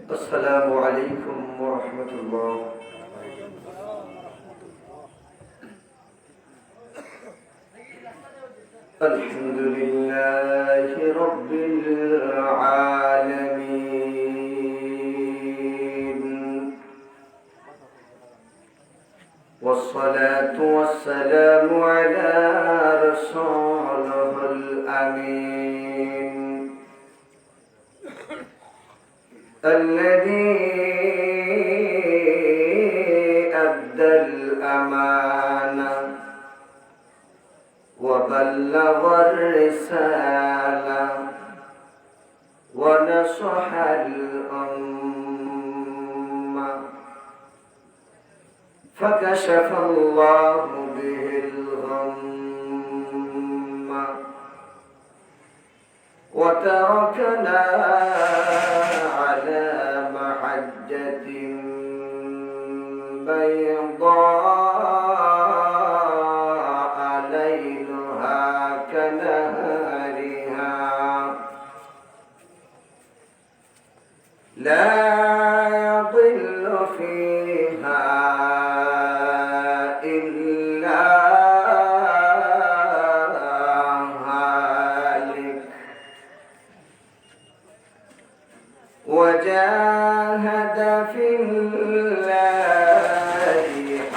السلام عليكم ورحمة الله. الحمد لله رب العالمين، والصلاة والسلام على رسوله الأمين الذي أدى الأمانة وبلغ الرسالة ونصح الأمة، فكشف الله به الغمة وتركنا على محجة بيضاء ليلها كنهارها لا يضل فيها إلا هالك، وجاهد في الله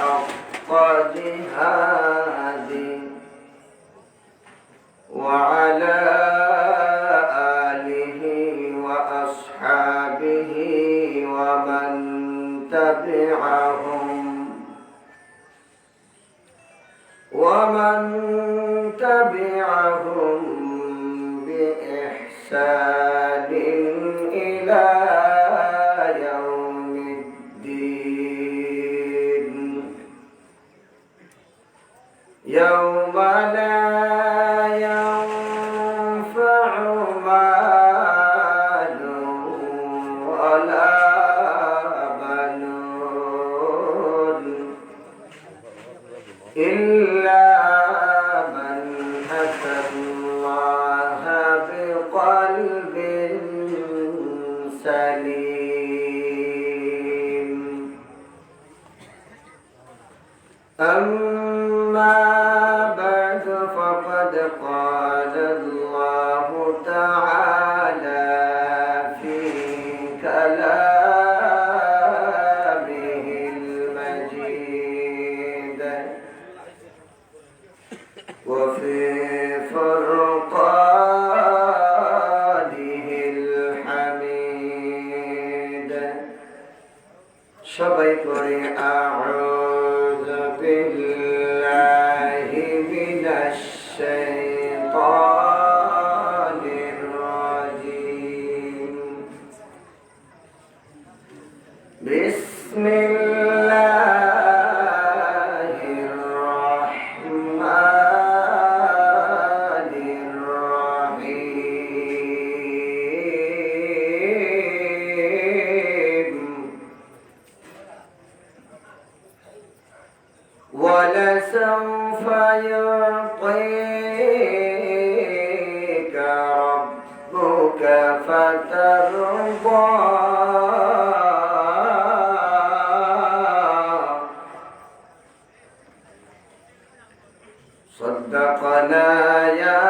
حق جهاده، وعلى آله وأصحابه ومن تبعهم بإحسان إلى يوم الدين، يوم لا ينفع مال ولا بنون إلا من أتى الله بقلب سليم. أما بعد، فقد قال الله تعالى في كلامه المجيد وفي فرقانه الحميد. সবাই পড়ে আউযু বিল্লাহি মিনাশ শাইতানির রাজীম। বিসমিল্লাহির রাহমানির রহিম। ولسوف يعطيك ربك فترضى. صدقنا يا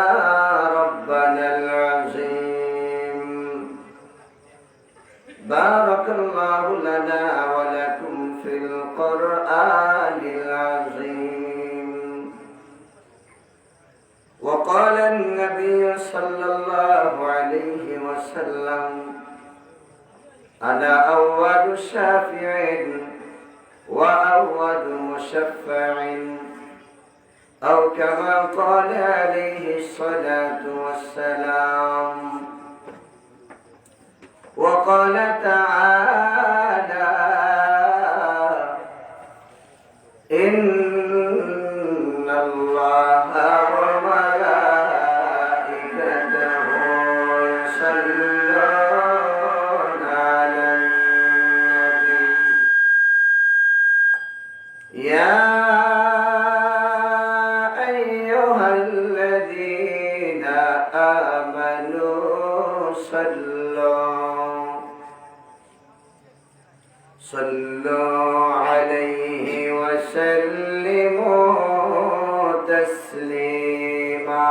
ربنا العظيم. بارك الله لنا ولكم في القرآن العظيم. وقال النبي صلى الله عليه وسلم: أنا أول شافع وأول مشفع، أو كما قال عليه الصلاة والسلام. وقال تعالى: إن الله وملائكته يصلون على النبي يا أيها الذين آمنوا صلوا صلوا عليه وسلموا تسليما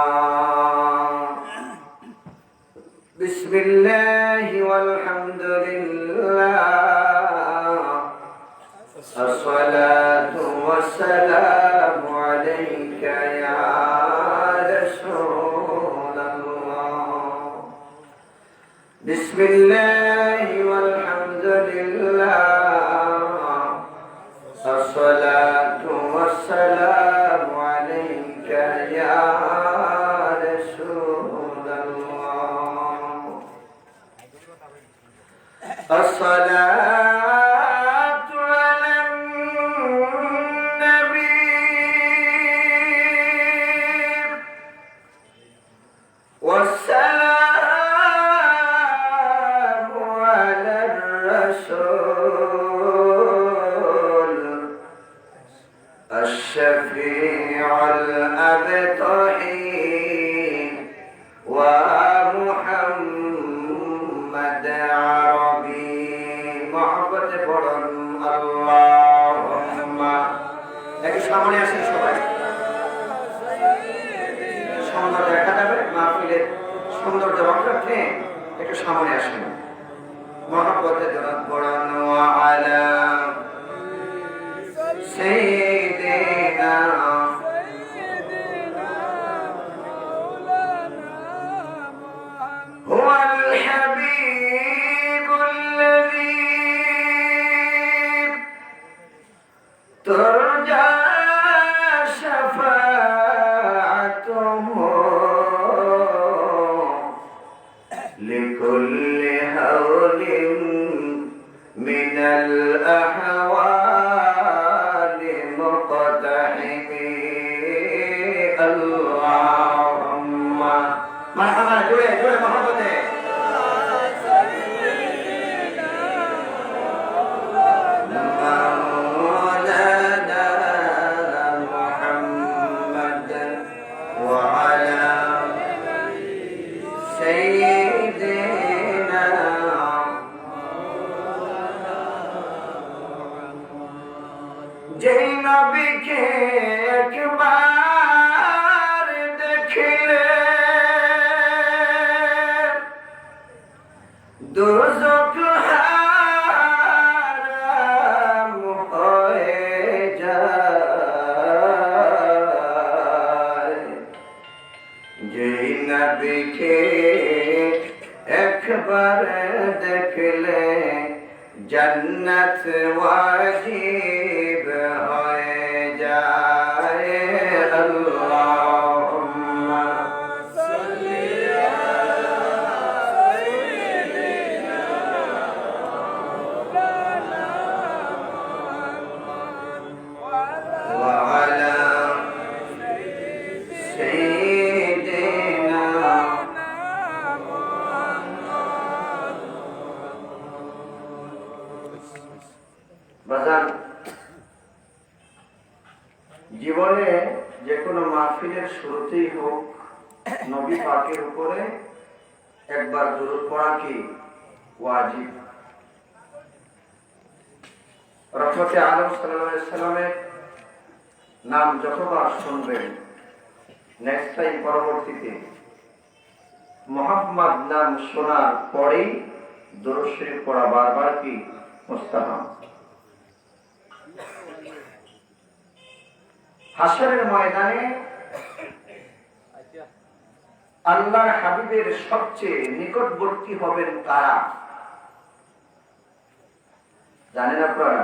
بسم الله والحمد لله الصلاة والسلام عليك يا رسول الله بسم الله والحمد لله الصلاة والسلام عليك يا رسول الله الصلاة على النبي والسلام على الرسول الشفيع الأبطحي ومحمد عربي محبت পড়ুন আল্লাহুম্মা একটু সামনে আসেন সবাই সুন্দর দেখা যাবে মাহফিলের সুন্দর জবাব রাখতে একটু সামনে আসেন محبت جنات পড়ুন ওয়া আলা سيدنا هو الحبيب الذي ترجى شفاعته لكل هول من الأحوال مقتحم اللهم مرحبا جوي جوي محبته مولانا محمد وعلى سيدنا যেই নবীকে একবার দেখলে দোজখ হারাম হয়ে যায় যেই নবীকে একবার দেখলে জান্নাত ওয়াজিব হয়ে যায় আল্লাহুম্মা সাল্লি আলা সাইয়্যিদিনা মাওলানা মুহাম্মদ ওয়া আলা সাইয়্যিদিনা বাজান জীবনে যে কোনো মাহফিলের শুরুতেই হোক নবী পাকের উপরে একবার দুরূদ পড়া কি ওয়াজিব। রহমতে আলম সাল্লাল্লাহু আলাইহি সাল্লামের নাম যতবার শুনবেন নেক্সট টাইম পরবর্তীতে মুহাম্মদ নাম শোনার পরেই দুরূদ শরীফ পড়া বারবার কি মুস্তাহাব। হাসরের ময়দানে আল্লাহর হাবিবের সবচেয়ে নিকটবর্তী হবেন কারা জানেন আপনারা?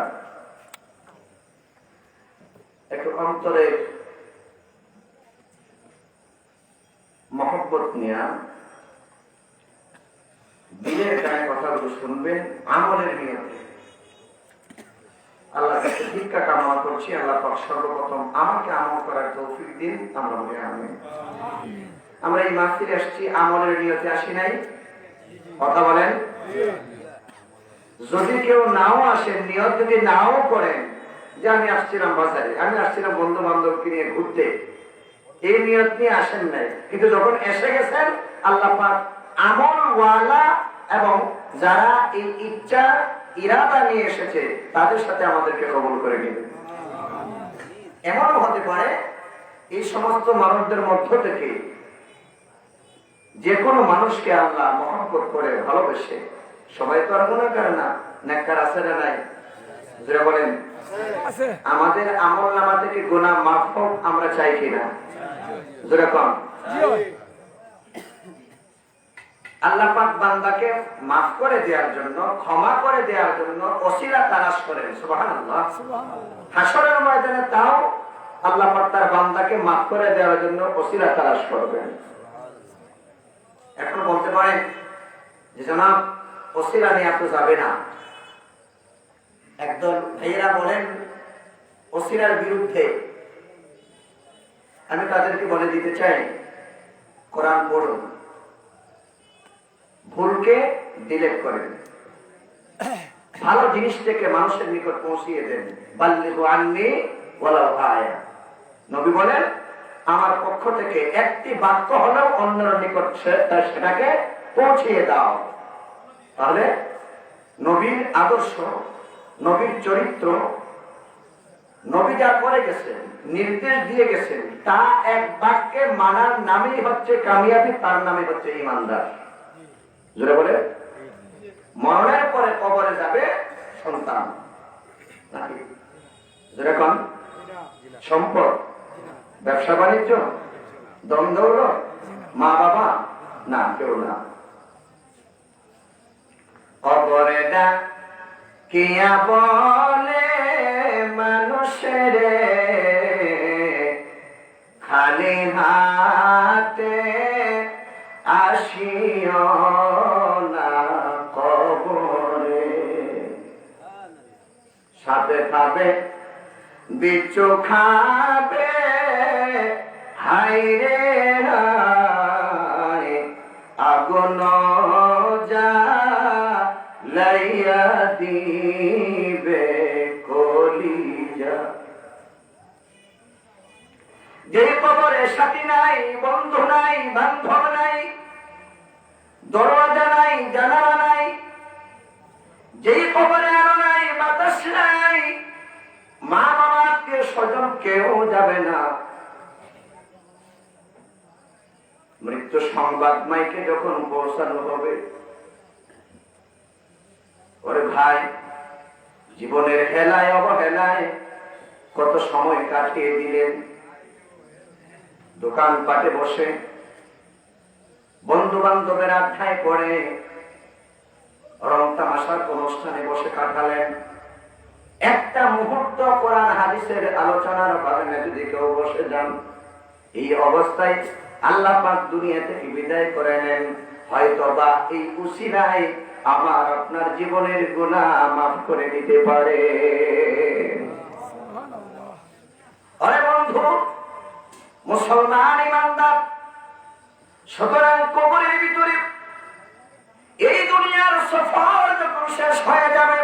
একটু অন্তরে মহব্বত নিয়ে দিলের কানে কথাগুলো শুনবেন, আমলের নিয়তে। আল্লাহ কাছে ভিক্ষা কামনা করছি, আল্লাহ পাক সর্বপ্রথম আমাকে আমল করার তৌফিক দিন। আমরা বলি আমিন। আমরা এই মাহফিলে আসছি আমলের নিয়তে আসি নাই, কথা বলেন। যদি কেউ নাও আসেন, নিয়ত যদি নাও করেন যে আমি আসছিলাম বাজারে, আমি আসছিলাম বন্ধু বান্ধবকে নিয়ে ঘুরতে, এই নিয়ত নিয়ে আসেন নাই, কিন্তু যখন এসে গেছেন আল্লাহ পাক আমল ওয়ালা এবং যারা এই ইচ্ছা ইরাদা নিয়ে এসেছে তাদের সাথে আমাদেরকে কবুল করে নেবে। এমন হতে পারে এই সমস্ত মানুষদের মধ্য থেকে যে কোনো মানুষকে আল্লাহ মহব্বত করে ভালোবেসে, সবাই তো আর গুনাহগার না, নেককার আছে না নাই? যারা বলেন আমাদের আমল নামা থেকে গুনাহ মাফ হোক আমরা চাই কিনা? যেরকম আল্লাহ পাক বান্দাকে মাফ করে দেওয়ার জন্য, ক্ষমা করে দেওয়ার জন্য ওসিলা তালাশ করেন। সুবহানাল্লাহ। হাসরের ময়দানে তাও আল্লাহ পাক তার বান্দাকে মাফ করে দেওয়ার জন্য ওসিলা তালাশ করবেন। এখন বলতে পারেন যে জনাব ওসিলা নিয়ে তো যাবে না। একদল ভাইয়েরা বলেন ওসিলার বিরুদ্ধে। আমি তাদেরকে বলে দিতে চাই, কোরআন পড়ুন, ভুলকে ডিলিট করেন, ভালো জিনিসটাকে মানুষের নিকট পৌঁছিয়ে দেন। বাল্লিগু আন্নি ওয়ালাউ আয়া। নবী বলেন আমার পক্ষ থেকে একটি বাক্য হলেও অন্যের নিকট সেটাকে পৌঁছিয়ে দাও। তাহলে নবীর আদর্শ, নবীর চরিত্র, নবী যা করে গেছেন, নির্দেশ দিয়ে গেছেন, তা এক বাক্যে মানার নামই হচ্ছে কামিয়াবি, তার নামে হচ্ছে ইমানদার। জোরে বলে মরণের পরে কবরে যাবে সন্তান নাকি? যেরকম সম্পদ, ব্যবসা বাণিজ্য, দ্বন্দ্ব, মা বাবা, না, কেউ না। কবরে না কিয়া বলে মানুষের খালি হাতে আসিও না কবরে, সাথে খাবে বিচ্ছু খাবে, হাইরে হায় আগুন জ্বালাইয়া দিবে কলিজা। যে কবরে সাথী নাই, বন্ধু নাই, বান্ধব নাই, দরওয়াজা নাই, জানালা নাই, যেই কবরে আলো নাই, বাতাস নাই, মা বাবা, আত্মীয় স্বজন কেউ যাবে না। মৃত্যু সংবাদ মাইকে যখন পৌঁছানো হবে, ওরে ভাই, জীবনের হেলায় অবহেলায় কত সময় কাটিয়ে দিলেন, দোকান পাটে বসে, বন্ধু বান্ধবের আড্ডায় পড়ে, রং তামাশার অনুষ্ঠানে বসে কাটালেন। একটা মুহূর্ত কোরআন হাদিসের আলোচনার কারণে যদি কেউ বসে যান, এই অবস্থায় আল্লাহ পাক দুনিয়া থেকে বিদায় করে নেন, হয়তো বা এই উসিলায় আমার আপনার জীবনের গুনাহ মাফ করে দিতে পারে। আরে বন্ধু মুসলমান ইমানদার, সুতরাং কবরের ভিতরে এই দুনিয়ার সফর যখন শেষ হয়ে যাবে,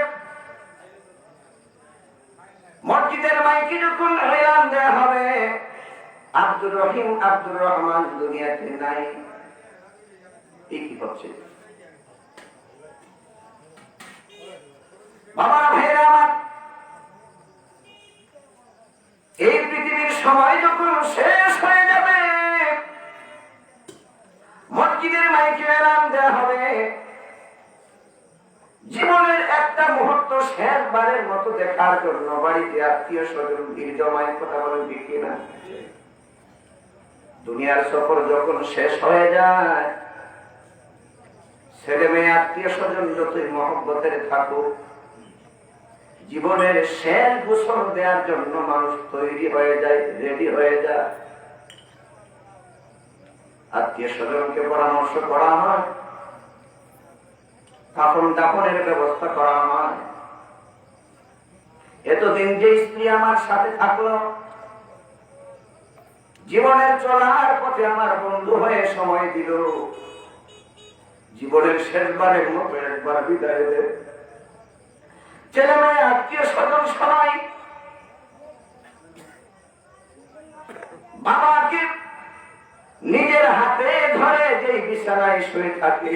মসজিদের মাইকে যখন এলান দেওয়া হবে আব্দুর রহিম, আব্দুর রহমান দুনিয়াতে নাই, এই কি হচ্ছে? বাবার ভাইরা আমার, এই পৃথিবীর সময় যখন শেষ হয়ে যাবে, মসজিদের মাইকে এলান দেওয়া হবে, জীবনের একটা মুহূর্ত শেষবারের মতো দেখার জন্য বাড়িতে আত্মীয় স্বজন ভিড় জমায়। কথা বলেন ঠিক কিনা? দুনিয়ার সফর যখন শেষ হয়ে যায়, ছেলে মেয়ে আত্মীয় স্বজন যতই মহব্বতের থাকুক, জীবনের শেষ গোসল দেওয়ার জন্য মানুষ তৈরি হয়ে যায়, রেডি হয়ে যায়। আত্মীয় স্বজনকে পরামর্শ করা হয়, কাফন দাফনের ব্যবস্থা করা হয়। এতদিন যে স্ত্রী আমার সাথে থাকলো, জীবনের চলার পথে আমার বন্ধু হয়ে সময় দিল, জীবনের শেষবারের মতো একবার বিদায় দে। ছেলে মেয়ে আত্মীয় স্বজন সবাই বাবাকে নিজের হাতে ধরে যে বিছানায় শুয়ে থাকে,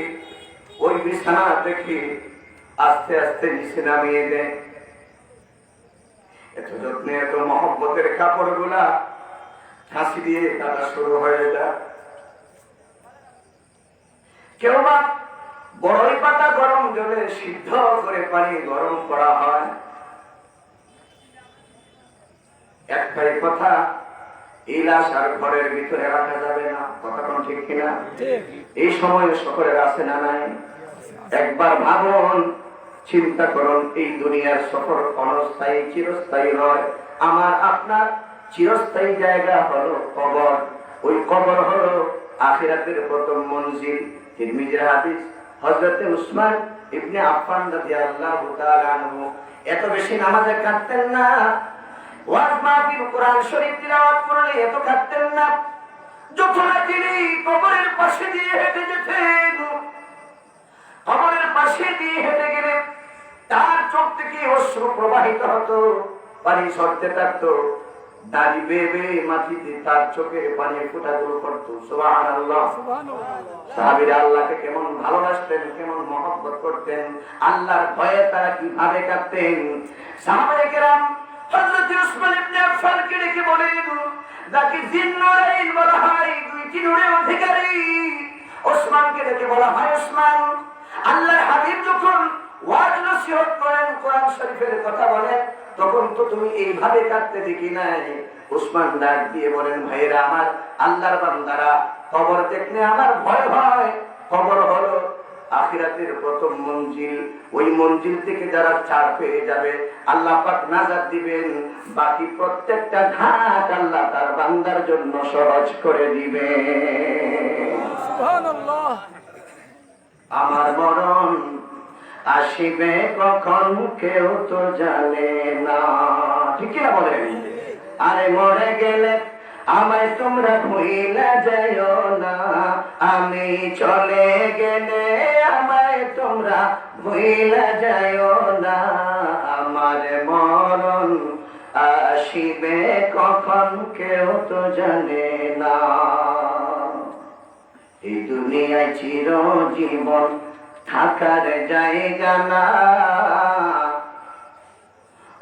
ওই বিছানা দেখে আস্তে আস্তে নিচে নামিয়ে দেয়। এত যত্নে এত মহব্বতের কাপড় গুলা ফাঁসি দিয়ে কাটা শুরু হয়ে যায়। কেউ বা বড়ই পাতা গরম জলে সিদ্ধ করে পানি গরম করা হয়। একটাই কথা, এই লাশ আর ঘরের ভিতরে রাখা যাবে না। কথা কোন ঠিক কিনা? এই সময় সকলের আছে না নাই? একবার ভাবুন, চিন্তা করুন, এই দুনিয়ার সফর অনস্থায়ী, চিরস্থায়ী নয়। আমার আপনার চিরস্থায়ী জায়গা হলো কবর। ওই কবর হলো আখিরাতের প্রথম মঞ্জিল। তিরমিজির হাদিস, হযরত উসমান ইবনে আফফান রাদিয়াল্লাহু তাআলা আনহু এত বেশি নামাজে কাঁদতেন না, ওয়াজ মাহফিল কোরআন শরীফ তিলাওয়াত করলে এত কাঁদতেন না। যখন তিনি কবরের পাশে দিয়ে হেঁটে যেতেন, কবরের পাশে দিয়ে হেঁটে গেলে তার চোখ থেকে অশ্রু প্রবাহিত হতো, পানি ঝরতে থাকতো। দাড়ি বেয়ে বেয়ে মাটিতে তার চোখে পানির ফোঁটাগুলো পড়তো। সুবহানাল্লাহ। সাহাবীরা আল্লাহকে কেমন ভালোবাসতেন, কেমন মহব্বত করতেন, আল্লাহর ভয়ে তারা কিভাবে কাঁদতেন। সাহাবায়ে কেরাম হযরত উসমান ইবনে আফফানকে ডেকে বলেন, যাকে জিন্নুরাইন বলা হয়, দুইটি নূরের অধিকারী, ওসমানকে ডেকে বলা হয় ওসমান। আল্লাহর হাবিব যখন ওয়াজ নসিহত করেন, কোরআন শরীফের কথা বলেন, তখন তো তুমি এইভাবে কাঁদতে দেখি নাই। ওসমান ডাক দিয়ে বলেন, ভাইরা আমার, আল্লাহর বান্দারা, কবর দেখলে আমার ভয় হয়। কবর হলো আখিরাতের প্রথম মঞ্জিল। ওই মঞ্জিল থেকে যারা ছাড় পেয়ে যাবে, আল্লাহ পাক নাজাত দিবেন। বাকি প্রত্যেকটা ঘাট আল্লাহ তার বান্দার জন্য সহজ করে দিবেন। সুবহানাল্লাহ। আমার মরণ আসিবে কখন কেউ তো জানে না, ঠিক না বলেন? আরে মরে গেলে আমায় তোমরা ভুইলা যাইও না, আমি চলে গেলে আমায় তোমরা ভুইলা যাইও না। আমার মরণ আসিবে কখন কেউ তো জানে না। এই দুনিয়ায় চিরজীবন থাকার জায়গা না,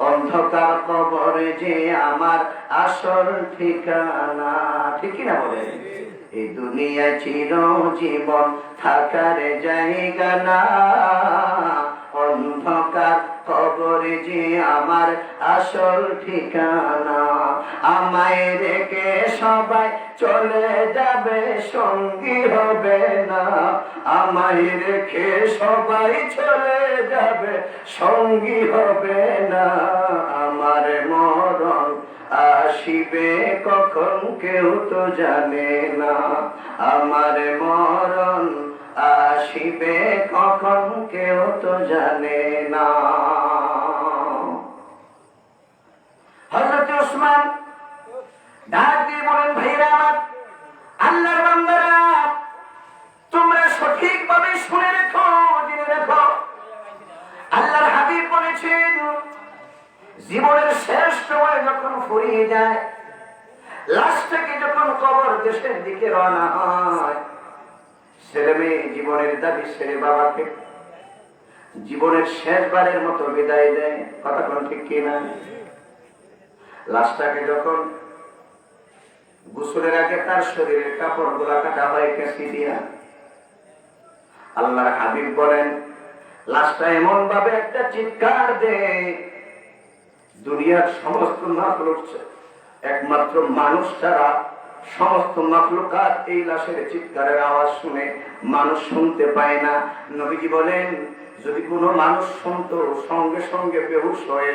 অন্ধকার কবরে যে আমার আসল ঠিকানা, ঠিক না বলে? এই দুনিয়ায় চিরজীবন থাকার জায়গা না, অন্ধকার কবরে যে আমার আসল ঠিকানা। আমায় রেখে সবাই চলে যাবে, সঙ্গী হবে না। আমায় রেখে সবাই চলে যাবে, সঙ্গী হবে না। আমার মরণ আসিবে কখন কেউ তো জানে না। আমার মরণ আসিবে কখন কেউ তো জানে না। হযরত ওসমান ডাক দিয়ে বলেন, ভাইরা আমার, আল্লাহর বান্দারা, তোমরা সঠিকভাবে শুনে রেখো, জেনে রেখো, আল্লাহর হাবিব বলেছেন, জীবনের শেষ সময় যখন ফুরিয়ে যায়, লাশ থেকে যখন কবর দেশের দিকে রওনা হয়, ছেলে মেয়ে জীবনের দাবি ছেড়ে বাবাকে জীবনের শেষবারের মতো বিদায় দেয়। কথা কোন ঠিক কিনা? লাশটাকে যখন গোসলের আগে তার শরীরের কাপড় গুলা কাটা হয় কেঁচি দিয়া, আল্লাহর হাবিব বলেন, লাশটা এমন ভাবে একটা চিৎকার দেয়, দুনিয়ার সমস্ত মাখলুক একমাত্র মানুষ ছাড়া সমস্ত মাখলুকাত এই লাশের চিৎকারের আওয়াজ শুনে, মানুষ শুনতে পায় না। নবীজি বলেন, যদি কোনো মানুষ শুনতো, সঙ্গে সঙ্গে বেহুশ হয়ে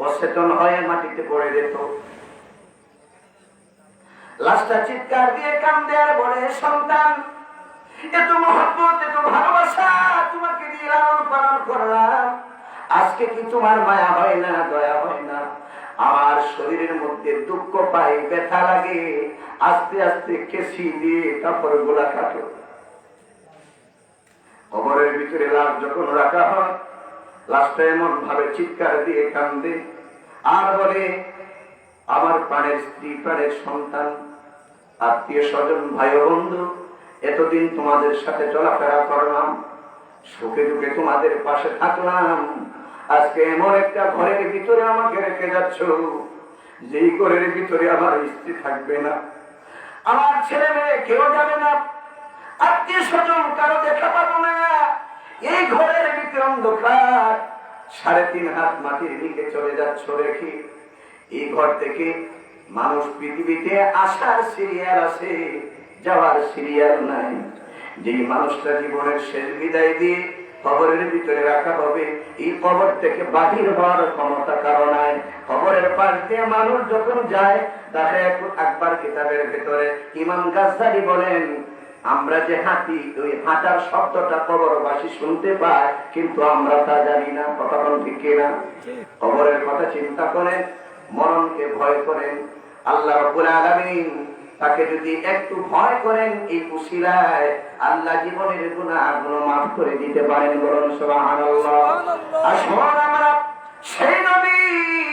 অচেতন হয়ে মাটিতে পড়ে যেত। লাশটা চিৎকার দিয়ে কান্দে আর বলে, সন্তান, এত মহব্বত, এত ভালোবাসা তোমাকে দিয়ে লালন পালন করলাম, আজকে কি তোমার মায়া হয় না, দয়া হয় না? আমার শরীরের মধ্যে দুঃখ পাই, ব্যথা লাগে, আস্তে আস্তে কেঁচি দিয়ে কাপড় গুলা কাটো। কবরের ভিতরে লাশ যখন রাখা হয়, লাশটা এমন ভাবে চিৎকার দিয়ে কান্দে আর বলে, আমার প্রাণের স্ত্রী, প্রাণের সন্তান, আত্মীয় স্বজন, ভাই বন্ধু, এতদিন তোমাদের সাথে চলাফেরা করলাম, সুখে দুঃখে তোমাদের পাশে থাকলাম, আজকে এমন একটা ঘরের ভিতরে আমাকে রেখে যাচ্ছ, যেই ঘরের ভিতরে আমার স্ত্রী থাকবে না, আমার ছেলে মেয়ে কেউ যাবে না, আত্মীয় স্বজন কারো দেখা পাবো না। এই ঘরের ভিতরে অন্ধকার, 3.5 হাত মাটির দিকে চলে যাচ্ছ রেখে, এই ঘর থেকে মানুষ পৃথিবীতে আসার সিরিয়াল আছে, যাওয়ার সিরিয়াল নাই। যেই মানুষটা জীবনের শেষ বিদায় দিয়ে কবরের ভিতরে রাখা হবে, এই কবর থেকে বাহির হওয়ার ক্ষমতা কারো নাই। কবরের পাশ দিয়ে মানুষ যখন যায়, তাকে আকবার কিতাবের ভেতরে ইমাম গাজ্জালি বলেন, আমরা যে হাঁটি, ওই হাঁটার শব্দটা কবরবাসী শুনতে পায়, কিন্তু আমরা তা জানি না। কথা বল ঠিক কিনা? কবরের কথা চিন্তা করেন, মরণকে ভয় করেন। আল্লাহ রাব্বুল আলামিন তাকে যদি একটু ভয় করেন, এই উসিলায় আল্লাহ জীবনের গুনাহগুলো মাফ করে দিতে পারেন। বলুন সুবহানাল্লাহ। আসুন আমরা সেই নবী,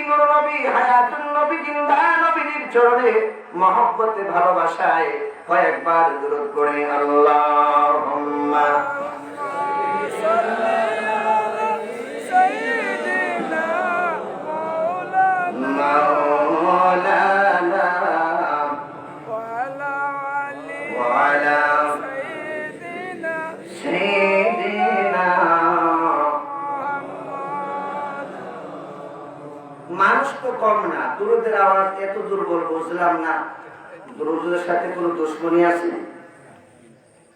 নূর নবী, হায়াতুন নবী, জিন্দা নবীর চরণে মহব্বতে ভালোবাসায় কয়েকবার দুরূদ পড়ে। আল্লাহুম্মা মানুষ তো কম না, দুরূদের আওয়াজ এত দুর্বল বুঝলাম না। দুরূদের সাথে কোনো দুশ্মনী আছে?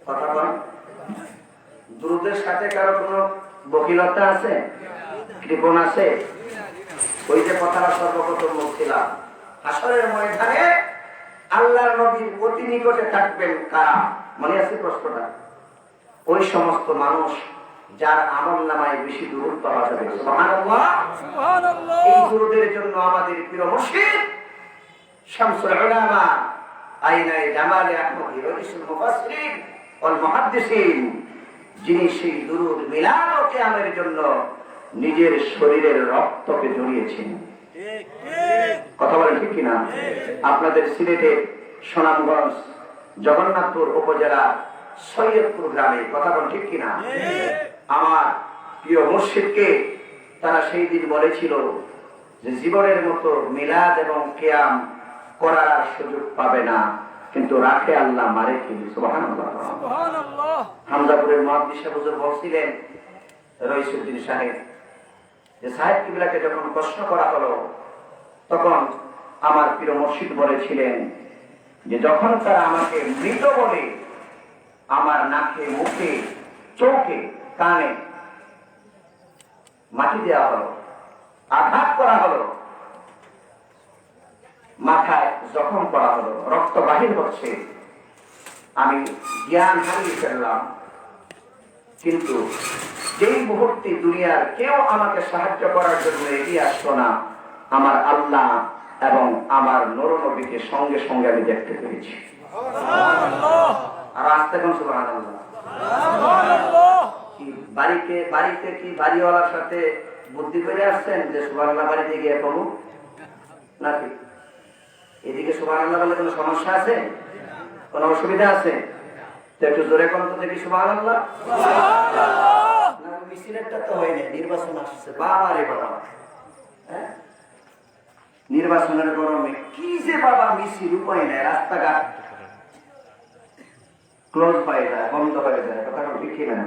কথা বল। দুরূদের সাথে কারো কোনো বকিলতা আছে, কৃপণ আছে? ওই যে কথাটা সর্বপ্রথম বলছিলাম, হাসরের ময়দানে আল্লাহর নবীর অতি নিকটে থাকবেন কারা? মনে আছে প্রশ্নটা? ওই সমস্ত মানুষ যার আমলনামায় বেশি দুরূদ পাওয়া যাবে। সুবহানাল্লাহ, সুবহানাল্লাহ। এই দুরূদের জন্য আমাদের প্রিয় মুর্শিদ শামসুল উলামা আইনায়ে জামালে আহমদ রাইসুল মুফাসসিরিন ওয়াল মুহাদ্দিসিন, যিনি সেই দুরূদ মিলাদ ও কিয়ামের জন্য নিজের শরীরের রক্তকে জড়িয়েছেন। ঠিক ঠিক কথা বলেন ঠিক কিনা? আপনাদের সিলেটের সুনামগঞ্জ জগন্নাথপুর উপজেলা সৈয়দপুর গ্রামে, কথা বলেন ঠিক কিনা? আমার প্রিয় মুর্শিদকে তারা সেই দিন বলেছিল যে জীবনের মতো মিলাদ এবং কিয়াম করার সুযোগ পাবে না, কিন্তু রাখে আল্লাহ, মারে কি। সুবহানাল্লাহ, সুবহানাল্লাহ। হামজাপুরের মুহাদ্দিস হুজুর বলছিলেন, রইসুদ্দিন সাহেব, যে সাহেব কিবলাকে যখন প্রশ্ন করা হলো, তখন আমার প্রিয় মুর্শিদ বলেছিলেন যে যখন তারা আমাকে মৃত বলে আমার নাকে, মুখে, চোখে, কানে মাটি দেওয়া হলো, আঘাত করা হলো, মাথায় জখম করা হলো, রক্ত বাহির হচ্ছে, আমি জ্ঞান হারিয়ে ফেললাম। কিন্তু যেই মুহূর্তে দুনিয়ার কেউ আমাকে সাহায্য করার জন্য এগিয়ে আসতো না, আমার আল্লাহ এবং আমার নূর নবীকে সঙ্গে সঙ্গে আমি দেখতে পেরেছি। আর আসতে কোন সুবহানাল্লাহ। বাড়িতে কি বাড়িওয়ালার সাথে বুদ্ধি করে আসছেন যে সুবহানাল্লাহ বাড়িতে গিয়ে করবো নাকি? এদিকে সুবহানাল্লাহ বলে কোনো সমস্যা আছে, কোনো অসুবিধা আছে? তো একটু জোরে কোন তো দেখি সুবহানাল্লাহ। মিছিলেরটা তো হয়নি, নির্বাচন আসছে। বাবা রে বাবা, হ্যাঁ, নির্বাচনের গরমে কি যে বাবা মিছিল, উপায় নেই, রাস্তাঘাট ক্লোজ হয়ে যায়, বন্ধ হয়ে যায়, কথা ঠিক না?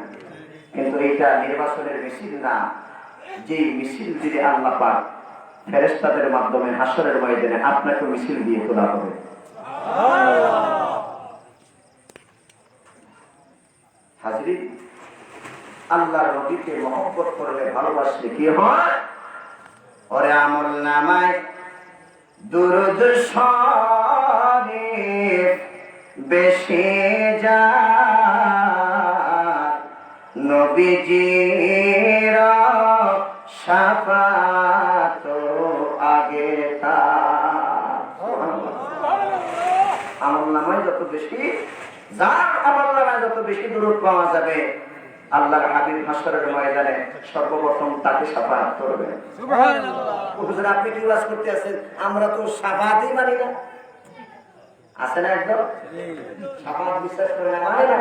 কিন্তু এইটা নির্বাচনের মিছিল না, যে মিছিল যদি আল্লাহ পাক ফেরেশতাদের মাধ্যমে হাসরের ময়দানে আপনাকে মিছিল দিয়ে তোলা হবে। হাজরিন, আল্লাহর নবীকে মহব্বত করলে, ভালোবাসলে কি হয়? ওরে আমল নামায় দুরূদ শরীফ বেশি যায়, নবীজির শাফাত আগে তার। আমল নামায় যত বেশি, যার আমল নামায় যত বেশি দুরূদ পাওয়া যাবে, আল্লাহর হাবিব হাসরের ময়দানে সর্বপ্রথম তাকে শাফাত করবে। সুবহানাল্লাহ। হুজুর আপনি কি ওয়াজ করতে আছেন? আমরা তো শাফাতই মানি না, আছে না? একদম শাফাত বিশ্বাস করে না, মানে না।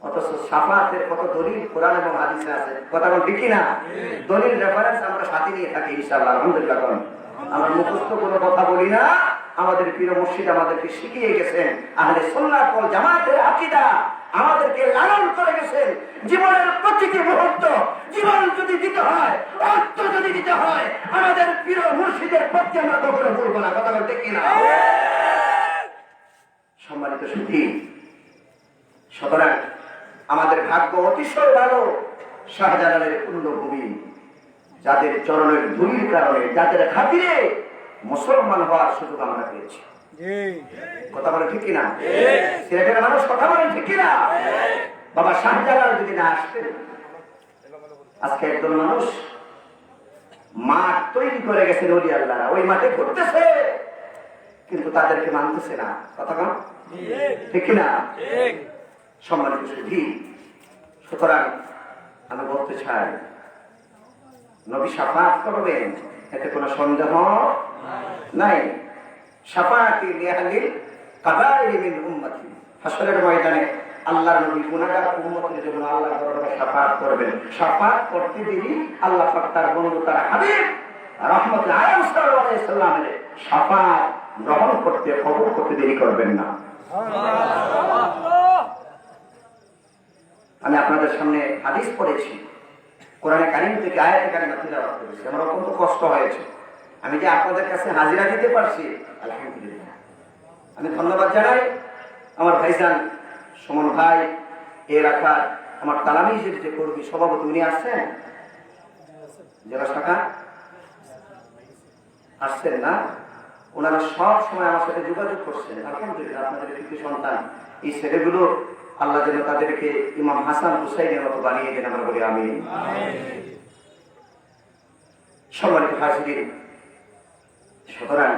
অথচ শাফাতের কত দলিল কোরআন এবং হাদিসে আছে, কথা বল ঠিক না? দলিল রেফারেন্স আমরা সাথে নিয়ে থাকি ইনশাআল্লাহ, আলহামদুলিল্লাহ। কারণ আমরা মুখস্থ কোনো কথা বলি না, আমাদের প্রিয় মুর্শিদ আমাদেরকে শিখিয়ে গেছেন, আহলে সুন্নাত ওয়াল জামাতের আকীদা আমাদেরকে লালন করে গেছেন। জীবনের প্রতিটি মুহূর্ত জীবন যদি দিতে হয়, অর্থ যদি দিতে হয়, আমাদের প্রিয় মুর্শিদের প্রতি আমরা কখনো ভুলবো না, কথা বলতে কিনা? সম্মানিত সুধী, সুতরাং আমাদের ভাগ্য অতিশয় ভালো, শাহজালালের পুণ্যভূমি, যাদের চরণের ধুলির কারণে, যাদের খাতিরে মুসলমান হওয়ার সুযোগ আমরা পেয়েছি। কথা বলে ঠিক কিনা? সিলেটের মানুষ কথা বলেন ঠিক কিনা? বাবা শাহজালাল যদি না আসতেন, আজকে একজন মানুষ মাঠ তৈরি করে গেছেন ওলি আল্লাহরা, ওই মাঠে ঘুরতেছে, কিন্তু তাদেরকে মানতেছে না, কথা বল ঠিক কিনা? সম্মানিত সুধী, সুতরাং আমি বলতে চাই, নবী শাফাত করবেন, এতে কোনো সন্দেহ নাই। শাফাতি লিআহলিল কাবাইরি মিন উম্মতি, হাসরের ময়দানে আল্লাহর নবী গুনাহগার উম্মতের জন্য আল্লাহর দরবারে শাফাত করবেন। শাফাত করতে দেরি আল্লাহ পাক তার বন্ধু, তার হাবিব রাহমাতুল আলামিন সাল্লাল্লাহু আলাইহি সাল্লামের শাফাত গ্রহণ করতে, কবুল করতে দেরি করবেন না। আমি আপনাদের সামনে হাদিস পড়েছি, কোরআনে কারীম থেকে আয়াতে কারিমা তিলাওয়াত করেছি, আমার অত্যন্ত কষ্ট হয়েছে। আমি যে আপনাদের কাছে হাজিরা দিতে পারছি, আলহামদুলিল্লাহ। আমি ধন্যবাদ জানাই আমার ভাইজান সুমন ভাই, এই এলাকার আমার তালামিজের যে কর্মী সভাপতি, উনি আসছেন, জেলা শাখা আসছেন না, ওনারা সব সময় আমার সাথে যোগাযোগ করছেন। আলহামদুলিল্লাহ, আপনাদের কৃতি সন্তান এই ছেলেগুলো আল্লাহ যেন তাদেরকে ইমাম হাসান হুসাইনের মতো বানিয়ে দেন, আমরা বলি আমিন। সম্মানিত হাজির, সুতরাং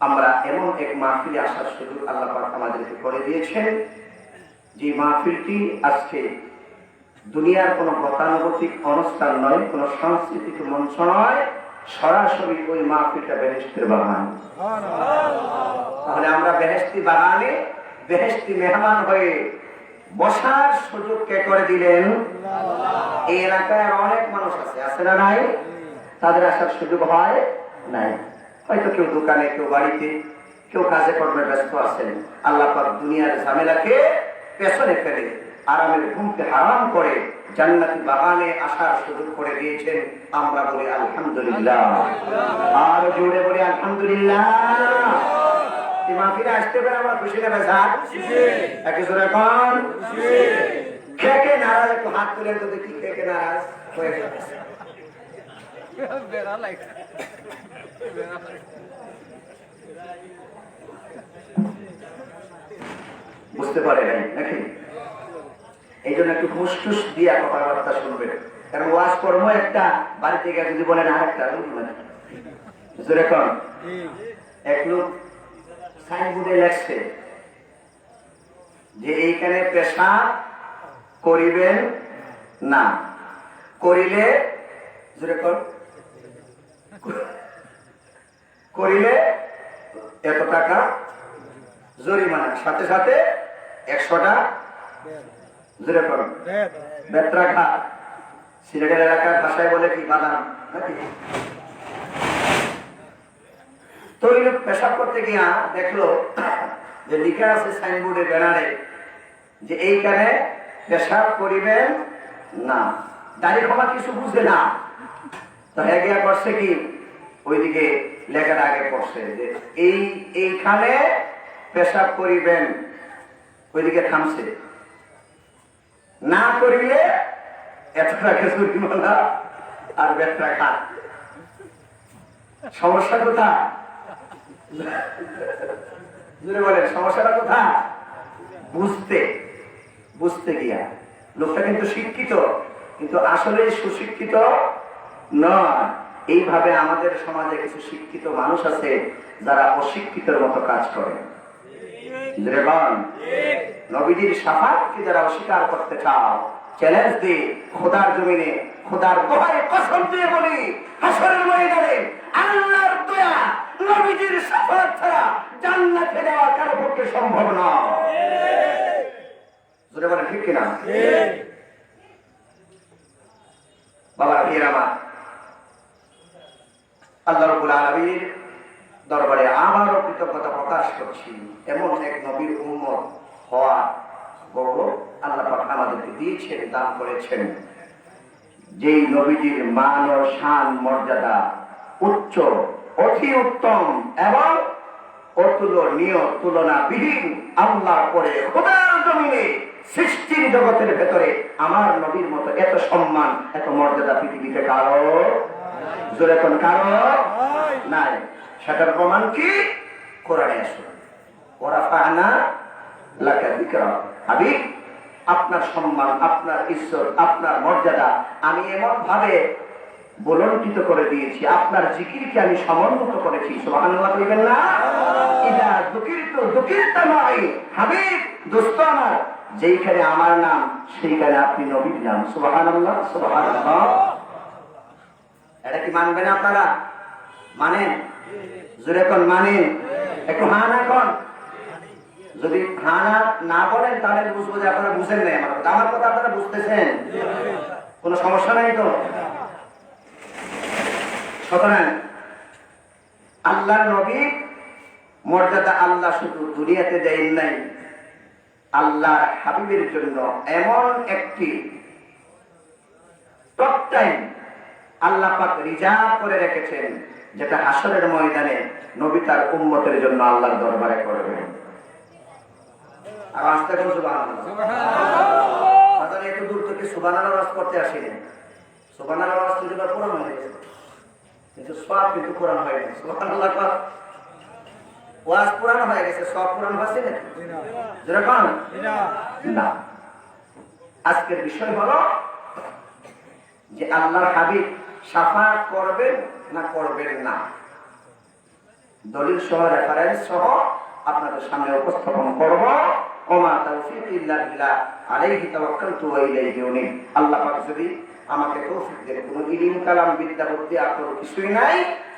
আমরা এমন এক মাহফিলে আসার সুযোগ আল্লাহ পাক আমাদেরকে করে দিয়েছেন, যে মাহফিলটি আজকে দুনিয়ার কোনো গতানুগতিক অনুষ্ঠান নয়, কোনো সাংস্কৃতিক মঞ্চ নয়, সরাসরি ওই মাহফিলটা বেহেশতের বাগান। তাহলে আমরা বেহেশতি বাগানে বেহেশতি মেহমান হয়ে বসার সুযোগ কে করে দিলেন? এই এলাকায় অনেক মানুষ আছে, আছে না নাই? তাদের আসার সুযোগ হয় নাই, হয়তো কেউ দোকানে, কেউ বাড়িতে, কেউ কাজে কর্মে ব্যস্ত আছেন। আল্লাহ পাক দুনিয়ার ঝামেলাকে পেছনে ফেলে আরামের ঘুমকে হারাম করে জান্নাতি বাগানে আসার সুযোগ করে দিয়েছেন। আমরা বলি আলহামদুলিল্লাহ, আর জোরে বলি আলহামদুলিল্লাহ। মাহফিলে আসতে পারে আমরা খুশি না বেজা? একে জোরে কোন কে কে নারাজ? একটু হাত তুলেন তো দেখি, কে কে নারাজ হয়ে গেছে? বুঝতে পারে নাই নাকি? এই জন্য একটু ফুসফুস দিয়া কথাবার্তা শুনবেন, কারণ ওয়াজ কর্ম একটা, বাড়িতে গিয়ে যদি বলেন আরেকটা। এক লোক সাইনবোর্ডে লেখছে যে এইখানে পেশাব করিবেন না, করিলে করিলে এত টাকা জরিমানা, সাথে সাথে 100টা বেত্রাঘাত। সিলেটের এলাকার ভাষায় বলে কি বাদাম নাকি? তো এই লোক পেশাব করতে গিয়া দেখলো যে লিখা আছে সাইনবোর্ডে, ব্যানারে, যে এইখানে পেশাব করিবেন না। দাঁড়িয়ে ক্ষমা কিছু বুঝে না, তো এগিয়া করছে কি, ওইদিকে লেখাটা আগে পড়ছে যে এইখানে পেশাব করিবেন, ওইদিকে থামছে, না করিলে এত টাকা জরিমানা আর বেত্রা ঘাত। সমস্যা কোথায়? বলেন সমস্যাটা কোথায়? বুঝতে গিয়া লোকটা কিন্তু শিক্ষিত, কিন্তু আসলে সুশিক্ষিত নয়। এইভাবে আমাদের সমাজে কিছু শিক্ষিত মানুষ আছে যারা অশিক্ষিতের মতো কাজ করে। নবীজির শাফাতকে যারা অস্বীকার করতে চাও, চ্যালেঞ্জ দিয়ে খোদার জমিনে, খোদার দোহাই কসম দিয়ে বলি, হাসরের ময়দানে আল্লাহর দয়া, নবীজির শাফাত ছাড়া জান্নাতে যাওয়া কারো পক্ষে সম্ভব নয়। জোরে বলেন ঠিক কিনা? বাবা ভাইয়ের আমার, আল্লাহ রাব্বুল আলামিনের দরবারে আবারও কৃতজ্ঞতা প্রকাশ করছি। এমন এক নবীর উম্মত হওয়া গৌরব আল্লাহ পাক আমাদেরকে দিয়েছেন, দান করেছেন, যেই নবীজির মান ও শান মর্যাদা উচ্চ, অতি উত্তম এবং অতুলনীয়, তুলনাবিহীন। আল্লাহ করে খোদার জমিনে সৃষ্টির জগতের ভেতরে আমার নবীর মতো এত সম্মান, এত মর্যাদা পৃথিবীতে কারো, জোরে কোন কারো নাই। সেটার প্রমাণ কি? কোরআনে আছে, ওয়ারাফা'না লাকা যিকরা। হাবিব, আপনার সম্মান, আপনার ইজ্জত, আপনার মর্যাদা আমি এমন ভাবে বলন্টিত করে দিয়েছি, আপনার জিকিরকে আমি সমুন্নত করেছি। সুবহানাল্লাহ বলবেন না? ইদা যুকিরতু যুকিরতা মাই। হাবিব, দোস্ত আমার, যেইখানে আমার নাম সেইখানে আপনি নবীর নাম। সুবহানাল্লাহ, সুবহানাল্লাহ। এটা কি মানবেন আপনারা? মানেন? জোরে কোন মানেন? একটু হা না কোন। যদি হা না বলেন তাহলে বুঝবো যে আপনারা বুঝেন নাই আমার কথা। আমার কথা আপনারা বুঝতেছেন? কোনো সমস্যা নাই তো? সুতরাং আল্লাহর নবী মর্যাদা আল্লাহ শুধু দুনিয়াতে দেন নাই, আল্লাহ হাবিবের জন্য এমন একটি টপ টাইম আল্লাহ পাক রিজার্ভ করে রেখেছেন, যেটা হাসরের ময়দানে নবী তার উম্মতের জন্য আল্লাহর দরবারে করবেন। আর আসতে কোন সুবহানাল্লাহ, সুবহানাল্লাহ। এত দূর থেকে সুবহানাল্লাহ ওয়াজ করতে আসেনি। সুবহানাল্লাহ ওয়াজ তো যেটা কোরআন হয়ে গেছে, কিন্তু সব কিন্তু কোরআন হয়ে গেছে। সুবহানাল্লাহ, ওয়াজ কোরআন হয়ে গেছে, সব কোরআন হচ্ছে না। যেরকম না, আজকের বিষয় হলো যে আল্লাহর হাবিব শাফাআত করবেন না করবেন না, দলিল সহ, রেফারেন্স সহ আপনাদের সামনে উপস্থাপন করব। ওমা তাওফীক ইল্লা বিল্লাহ, আলাইহি তাওয়াক্কালতু ওয়া ইলাইহি উনীব। আল্লাহ পাক যদি আমাকে তৌফিক দেন, কোনো ইলম কালাম বিদ্যা বুদ্ধি আকল কিছুই নাই,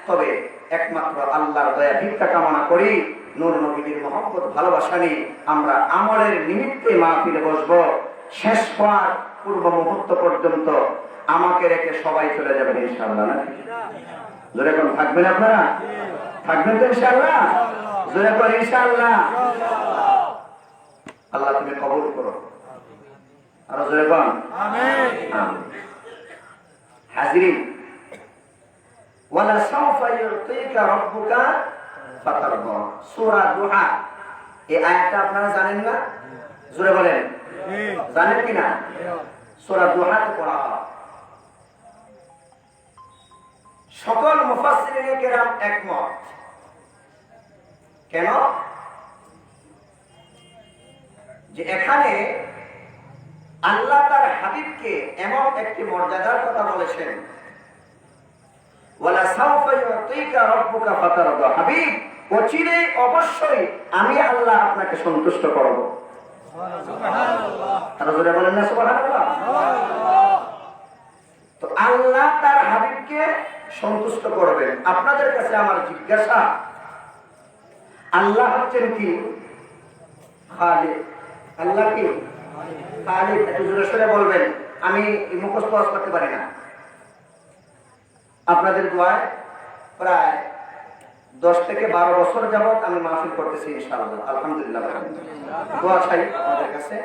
তবে একমাত্র আল্লাহর দয়া ভিক্ষা কামনা করি, নূর নবীর মহব্বত ভালোবাসা নিয়ে আমরা আমলের নিমিত্তে মাহফিলে বসবো। শেষ হওয়ার পূর্ব মুহূর্ত পর্যন্ত আমাকে রেখে সবাই চলে যাবেন ইনশাআল্লাহ। না জোরে কোন থাকবেন আপনারা? থাকবেন তো ইনশাআল্লাহ? জোরে কোন ইনশাআল্লাহ? আল্লাহ তুমি কবুল করো। আর জোরে কোন আমিন। হাজিরিন, ওয়ালা সাওফা ইউতিকা রাব্বুকা ফাতারদা। সূরা দুহা, এই আয়াতটা আপনারা জানেন না? জোরে বলেন, জানেন কিনা? সূরা দুহাতে পড়া হয়। সকল মুফাসসিরিনে কেরাম একমত। কেন? যে এখানে আল্লাহ তার হাবিবকে এমন একটি মর্যাদার কথা বলেছেন, ওয়ালা সাওফা ইউতিকা রাব্বুকা ফাতারদা। হাবিব, অচিরে অবশ্যই আমি আল্লাহ আপনাকে সন্তুষ্ট করব। সুবহানাল্লাহ। তারা জোরে বলেন না সুবহানাল্লাহ? তো আল্লাহ তার হাবিবকে সন্তুষ্ট করবেন। আপনাদের কাছে আমার জিজ্ঞাসা, আল্লাহ হচ্ছেন কি? খালিক। আল্লাহ কি? খালিক। একটু জোরে সরে বলবেন, আমি মুখস্থ করতে পারি না। আপনাদের দোয়ায় প্রায় 10 থেকে 12 বছর যাবত আমি মাহফিল করতেছি ইনশাআল্লাহ, আলহামদুলিল্লাহ। দোয়া চাই আমাদের কাছে,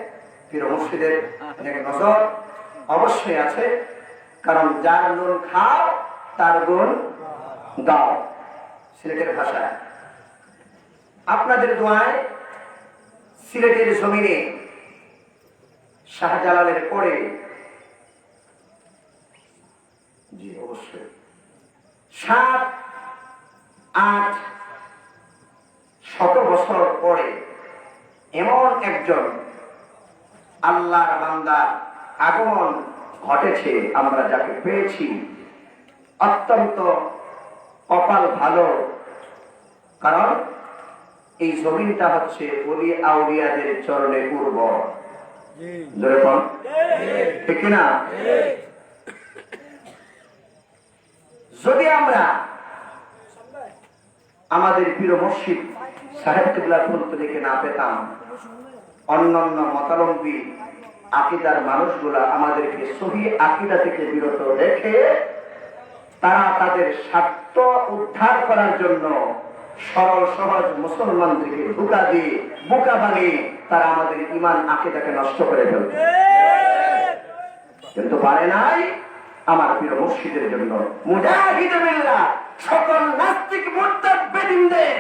পীর মুর্শিদের নজর অবশ্যই আছে, কারণ যার নুন খাও তার গুণ গাও, সিলেটের ভাষায়। আপনাদের দোয়ায় সিলেটের জমিনে শাহজালালের পরে, জি অবশ্যই, 7-8 শত বছর পরে এমন একজন আল্লাহর বান্দার আগমন ঘটেছে, আমরা যাকে পেয়েছি। অত্যন্ত কপাল ভালো, কারণ এই জমিনটা হচ্ছে ওলি আউলিয়াদের চরণে উর্বর। ঠিক না? যদি আমরা আমাদের প্রিয় মুর্শিদ সাহেব কিবলা ফুল দেখে না পেতাম, অন্যান্য মতাবলম্বী আকীদার মানুষগুলা আমাদেরকে সহি আকীদা থেকে বিরত রেখে তারা তাদের স্বার্থ উদ্ধার করার জন্য সরল সহজ মুসলমানদেরকে ধোঁকা দিয়ে বোকা বানিয়ে তারা আমাদের ঈমান আকীদাকে নষ্ট করে ফেলবে, কিন্তু পারে নাই আমার প্রিয় মুর্শিদের জন্য। মুজাহিদে বিল্লাহ সকল নাস্তিক মুরতাদ বেদিনদের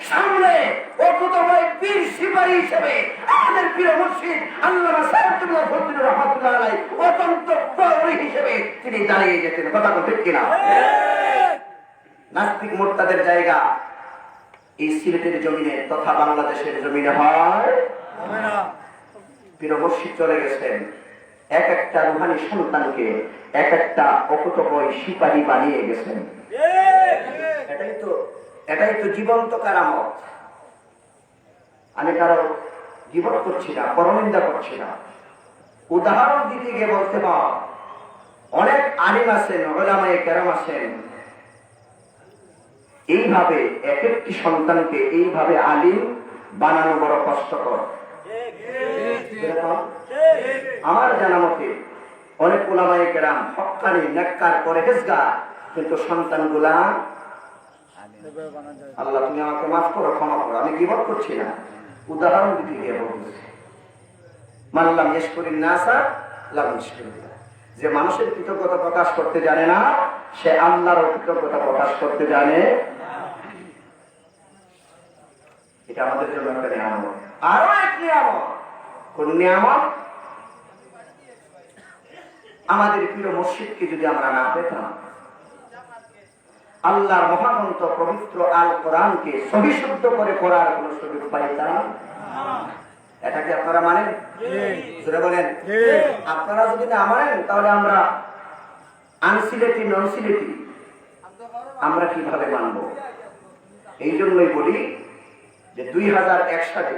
সামনে অকুতোভয় বীর সিপাহী হিসেবে আমাদের প্রিয় মুর্শিদ আল্লামা সাইয়্যিদুল্লাহ ফজলুর রহমাতুল্লাহ আলাইহি অত্যন্ত প্রহরী হিসেবে তিনি দাঁড়িয়ে যেতেন। কথা বলতে ঠিক কিনা? নাস্তিক মুরতাদের জায়গা এই সিলেটের জমিনে তথা বাংলাদেশের জমিনে হয় না। প্রিয় মুর্শিদ চলে গেছেন, এক একটা রুহানি সন্তানকে এক একটা অকুতোভয় সিপাহী বানিয়ে গেছেন। এটাই তো জীবন্ত কারামত। আমি কারো গীবত করছি না, পরনিন্দা করছি না। উদাহরণ দিতে গিয়ে বলতে পার, অনেক আলিম আছেন, উলামায়ে কেরাম আছেন, এইভাবে এক একটি সন্তানকে এইভাবে আলিম বানানো বড় কষ্টকর। আমার জানা মতে অনেক উলামায়ে কেরাম হক্কানি নেককার পরহেজগার, কিন্তু সন্তানগুলা আল্লাহ তুমি আমাকে মাফ করো, ক্ষমা করো, আমি গীবত করছি না, উদাহরণ দিতে গিয়ে বলতেছি। মাল্লাম ইয়াশকুরিন নাসা লাম ইয়াশকুরিল্লাহ, যে মানুষের কৃতজ্ঞতা প্রকাশ করতে জানে না সে আল্লাহর কৃতজ্ঞতা প্রকাশ করতে জানে। এটা আমাদের জন্য একটা নিয়ামত। আরো এক নিয়ামত, কোন নিয়ামত? আমাদের প্রিয় মুর্শিদকে যদি আমরা না পেতাম, আল্লাহর মহাগ্রন্থ পবিত্র আল কোরআনকে সহিশুদ্ধ করে পড়ার কোন সুযোগ পাইতাম? এটা কি আপনারা মানেন? জোরে বলেন। আপনারা যদি না মানেন তাহলে আমরা আনসিলেটি নন সিলেটি আমরা কিভাবে মানব? এই জন্যই বলি যে 2001 সালে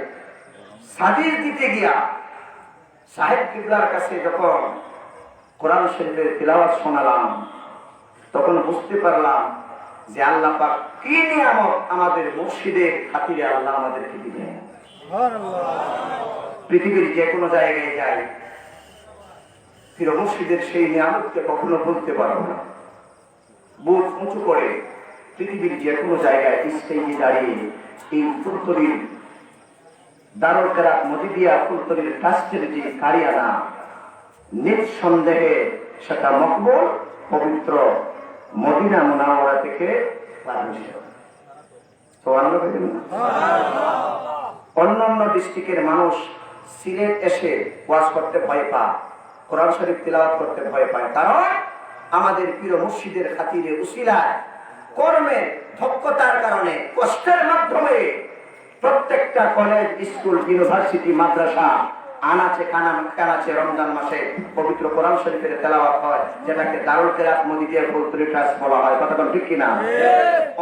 সাদির দিতে গিয়া সাহেব কিবলার কাছে যখন কোরআন শরীফের তিলাওয়াত শোনালাম, তখন বুঝতে পারলাম যে আল্লাহ পাক কি নিয়ামত আমাদের মুর্শিদের খাতিরে আল্লাহ আমাদেরকে দিলেন। পৃথিবীর যে কোনো জায়গায় যাই, প্রিয় মুর্শিদের সেই নিয়ামতকে কখনো ভুলতে পারবো না। বুক উঁচু করে পৃথিবীর যে কোনো জায়গায় স্টেজে দাঁড়িয়ে এই ফুলতলির দারুল কেরাত মজিদিয়া ফুলতলির ট্রাস্টের যে কারিয়ানা, নিঃসন্দেহে সেটা মকবুল, পবিত্র মদিনা মুনাওয়ারা থেকে পারমিশন। অন্যান্য ডিস্ট্রিক্টের মানুষ সিলেট এসে ওয়াজ করতে ভয় পায়, কোরআন শরীফ তিলাওয়াত করতে ভয় পায়, কারণ আমাদের প্রিয় মুর্শিদের খাতিরে উসিলায় কর্মের দক্ষতার কারণে কষ্টের মাধ্যমে প্রত্যেকটা কলেজ, স্কুল, ইউনিভার্সিটি, মাদ্রাসা আনাচে কানাচে রমজান মাসে পবিত্র কোরআন শরীফের তেলাওয়াত হয়, যেটাকে দারুল কেরাত মজিদিয়া ফুলতলি ট্রাস্ট বলা হয়। কথা ঠিক কিনা?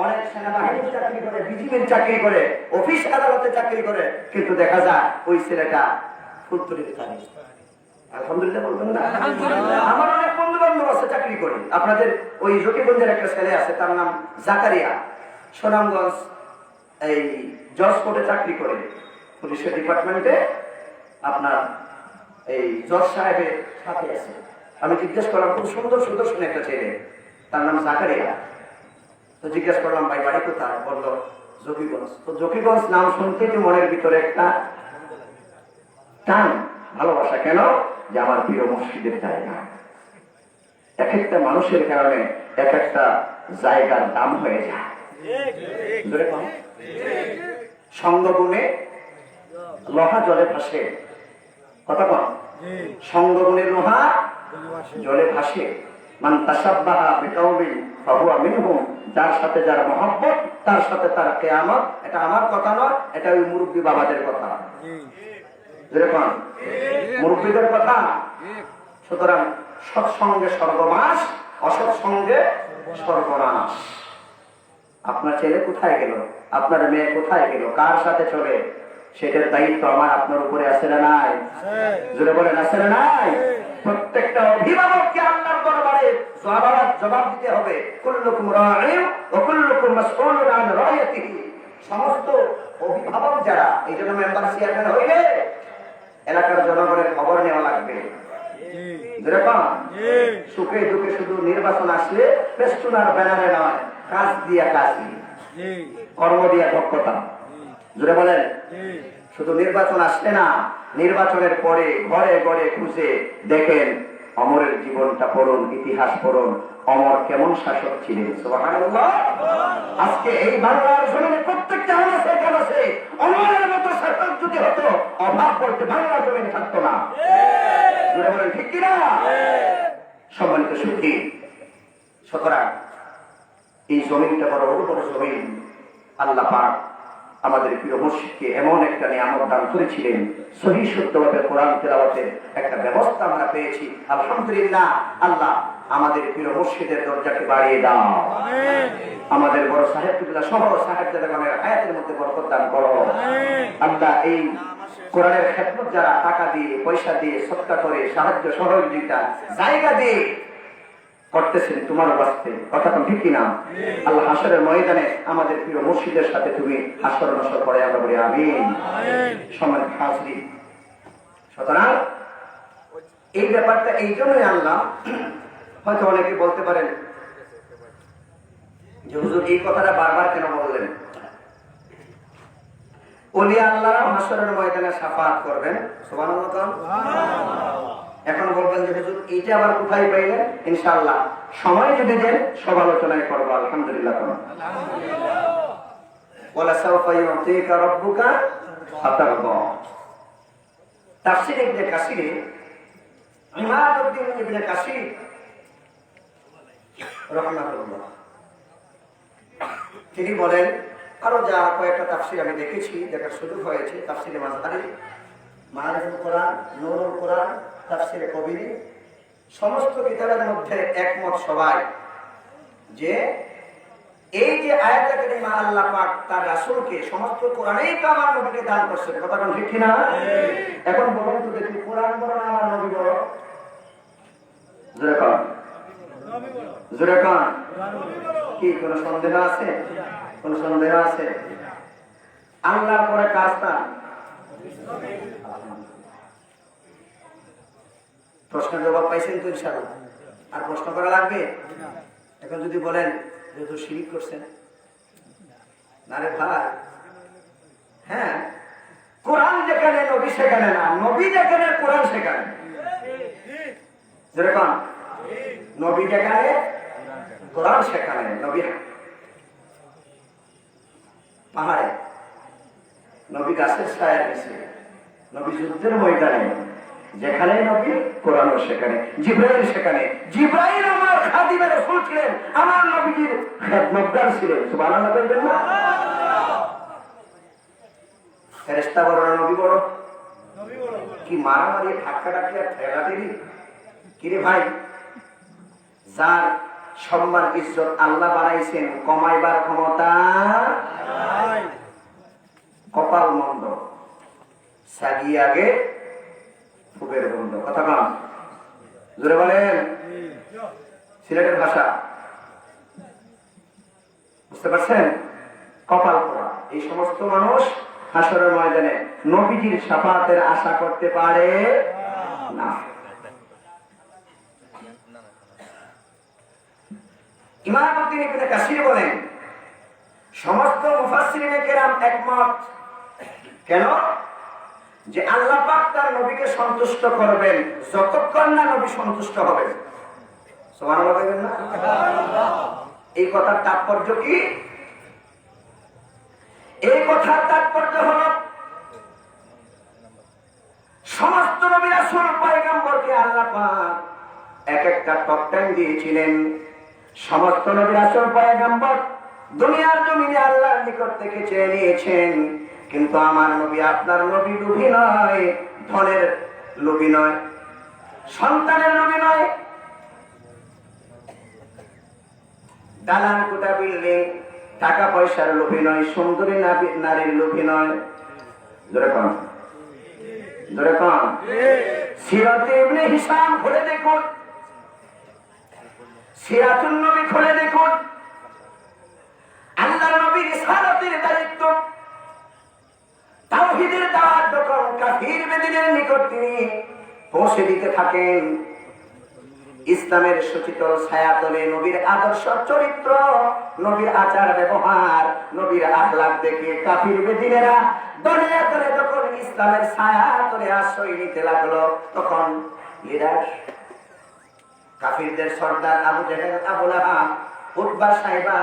অনেক সেনাবাহিনীর চাকরি করে, বিজিবির চাকরি করে, অফিস আদালতে চাকরি করে, কিন্তু দেখা যায় ওই ছেলেটা ফুলতলিতে থাকে। আলহামদুলিল্লাহ বলবেন না? আমার অনেক বন্ধু বান্ধব আছে চাকরি করে। আপনাদের ওই জকিগঞ্জের একটা ছেলে আছে, তার নাম জাকারিয়া, সুনামগঞ্জ এই জজ কোর্টে চাকরি করে, পুলিশের ডিপার্টমেন্টে আপনার এই জজ সাহেবের সাথে আছে। আমি জিজ্ঞেস করলাম, খুব সুন্দর সুদর্শন একটা ছেলে, তার নাম জাকারিয়া। তো জিজ্ঞেস করলাম, ভাই বাড়ি কোথায়? বললো জকিগঞ্জ। তো জকিগঞ্জ নাম শুনতে যে মনের ভিতরে একটা টান, ভালোবাসা। কেন? যে আমার প্রিয় মুর্শিদের জায়গা। এক একটা মানুষের কারণে এক একটা জায়গার দাম হয়ে যায়। সঙ্গগুণে লোহা জলে ভাসে। কথা কন, সঙ্গগুণে লোহা জলে ভাসে। মান তাসাব্বাহা বিকাউমিন ফাহুয়া মিনহুম, যার সাথে যার মহব্বত তার সাথে তার কিয়ামত। এটা আমার কথা নয়, এটা ওই মুরব্বী বাবাদের কথা, যেরকম মুরব্বীদের কথা। সুতরাং সৎসঙ্গে স্বর্গবাস, অসৎসঙ্গে সর্বনাশ। আপনার ছেলে কোথায় গেল, আপনার মেয়ে কোথায় গেল, কার সাথে চলে, সেটার দায়িত্ব আমার আপনার উপরে আছে না নাই? জোরে বলেন, আছে না নাই? প্রত্যেকটা অভিভাবককে আল্লাহর দরবারে জবাব দিতে হবে। কুল্লুকুম রাঈন ওয়া কুল্লুকুম মাসউলুন আন রাইয়াতিহি। সমস্ত অভিভাবক যারা, এই জন্য মেম্বার চেয়ারম্যান হইলে এলাকার জনগণের খবর নেওয়া লাগবে। যেরকম সুখে দুঃখে শুধু নির্বাচন আসলে পেস্টুনার ব্যানারে নয়, কাজ দিয়া কাজী, কর্ম দিয়া দক্ষতা। জোরে বলেন, শুধু নির্বাচন আসলে না, নির্বাচনের পরে ঘরে ঘরে খুঁজে দেখেন অমরের জীবনটা পড়ুন, ইতিহাস পড়ুন, অমর কেমন শাসক ছিলেন। সুবহানাল্লাহ। আজকে এই বাংলার জমিনে প্রত্যেকটা আছে অমরের মতো শাসক যদি হতো, অভাব বলতে বাংলার জমিনে থাকতো না। জোরে বলেন ঠিক কিনা? সম্মানিত সুধী, সুতরাং এই জমিনটা বড় বড় জমিন। আল্লাহ পাক আমাদের প্রিয় মসজিদকে এমন একটা নিয়ামত দান করেছিলেন, সহি শুদ্ধভাবে কোরআন তেলাওয়াতের একটা ব্যবস্থা আমরা পেয়েছি। আলহামদুলিল্লাহ। আল্লাহ আমাদের প্রিয় মসজিদের দরজাকে বাড়িয়ে দাও। আমাদের বড় সাহেবুল্লাহ সহ সাহেবজাদাগণের হায়াতের মধ্যে বরকত দান করো। আল্লাহ এই কোরআনের খেদমত যারা টাকা দিয়ে, পয়সা দিয়ে, সদকা করে, সাহায্য সহযোগিতা জায়গা দিয়ে করতেছেন তোমার বাস্তে, কথা তো ঠিক কিনা? আল্লাহ হাসরের ময়দানে আমাদের প্রিয় মসজিদের সাথে তুমি হাসর নসর করে আমরা বলি আমিন। সম্মানিত হাজরিন, সুতরাং এই ব্যাপারটা এই জন্যই আল্লাহ, হয়তো অনেকে বলতে পারেন যে হুজুর এই কথাটা বারবার কেন বললেন? ওলি আল্লাহ হাসরের ময়দানে শাফাআত করবেন। সুবহানাল্লাহ। এখন বলবেন যে হুজুর এইটা আবার কোথায় পাইলেন? ইনশাআল্লাহ সময় যদি দেন সব আলোচনায় করবো। আলহামদুলিল্লাহ। ওয়ালা সাওফা ইউতিকা রাব্বুকা ফাতারদা। তাফসীর ইবনে কাসির, ইমাদউদ্দিন ইবনে কাসির রাহমাতুল্লাহ, তিনি বলেন, আরো যা কয়েকটা তাফসীর আমি দেখেছি, দেখার সুযোগ হয়েছে, তাফসীরে মাযহারি, মাআরিফুল কোরআন, নূরুল কোরআন, তাফসীরে কবিরি, সমস্ত কিতাবের মধ্যে একমত সবাই যে এই যে আয়াতে কারিমা আল্লাহ পাক তার রাসূলকে সমস্ত কোরআনেই তো আমার নবীকে দান করছেন। কথা কোন ঠিক কিনা? এখন বলুন তো দেখি, কোরআন বড় না আমার নবী বড়? জোরে কোন, জোরে কোন। কি কোন সন্দেহ আছে? কোন সন্দেহ আছে? আল্লাহর পরে কার স্থান? প্রশ্নের জবাব পাইছেন তো ইনশাআল্লাহ? আর প্রশ্ন করা লাগবে? এখন যদি বলেন যেহেতু শিরিক করছেন, না রে ভাই, হ্যাঁ, কোরআন যেখানে নবী সেখানে না, নবী যেখানে কোরআন সেখানে। যেরকম নবী যেখানে কোরআন সেখানে। নবী পাহাড়ে, নবী গাছের ছায়ার নিচে, নবী যুদ্ধের ময়দানে, যেখানে নবী কোরআন সেখানে, জিবরাইল সেখানে। জিবরাইল আমার খাদিমে রাসূল ছিলেন, আমার নবীর খেদমতগার ছিলেন। সুবহানাল্লাহ বলবেন না? ফেরেশতা বড় না নবী বড়? কি মারামারি, ধাক্কাধাক্কি আর ঠেলাঠেলি? কিরে ভাই, যার সম্মান ইজ্জত আল্লাহ বানাইছেন, কমাইবার ক্ষমতা কপাল মন্দ, সাগি আগে ফুকের বন্ধ। কথা কম, জোরে বলেন। সিলেটের ভাষা বুঝতে পারছেন? কপাল পোড়া। এই সমস্ত মানুষ হাসরের ময়দানে নবীজির শাফাআতের আশা করতে পারে না। ইমামউদ্দিন ইবনে কাসির বলেন, সমস্ত মুফাসসিরিনে কেরাম একমত। কেন? যে আল্লাহ পাক তার নবীকে সন্তুষ্ট করবেন যতক্ষণ না নবী সন্তুষ্ট হবেন। সুবহানাল্লাহ বলবেন না? এই কথার তাৎপর্য কি? এই কথার তাৎপর্য হল সমস্ত নবী রাসূল পয়গম্বরকে আল্লাহ পাক এক একটা টপ 10 দিয়েছিলেন। সমস্ত নবী রাসূল পয়গম্বর দুনিয়ার জমিনে আল্লাহর নিকট থেকে চেয়ে নিয়েছেন, কিন্তু আমার নবী, আপনার নবী লোভী নয়, ধনের লোভী নয়, সন্তানের লোভী নয়, দালান কোটা বিল্ডিং টাকা পয়সার লোভী নয়, সুন্দরী নারীর লোভী নয়। জোরে কোন, জোরে কোন। সিরাতে ইবনে হিশাম খুলে দেখুন, সিরাতুন নবী খুলে দেখুন। আল্লাহর নবীর রিসালাতের দায়িত্ব, তাওহীদের দাওয়াত যখন কাফির বেদিনের নিকট তিনি পৌঁছে দিতে থাকেন। ইসলামের সুচিতল ছায়াতলে নবীর আদর্শ চরিত্র, নবীর আচার ব্যবহার, নবীর আখলাক দেখে কাফির বেদিনেরা দলে দলে যখন ইসলামের ছায়াতলে আশ্রয় নিতে লাগলো, তখন লিডার কাফিরদের সর্দার আবু জেহেল, আবু লাহাব, উতবা, সাইবা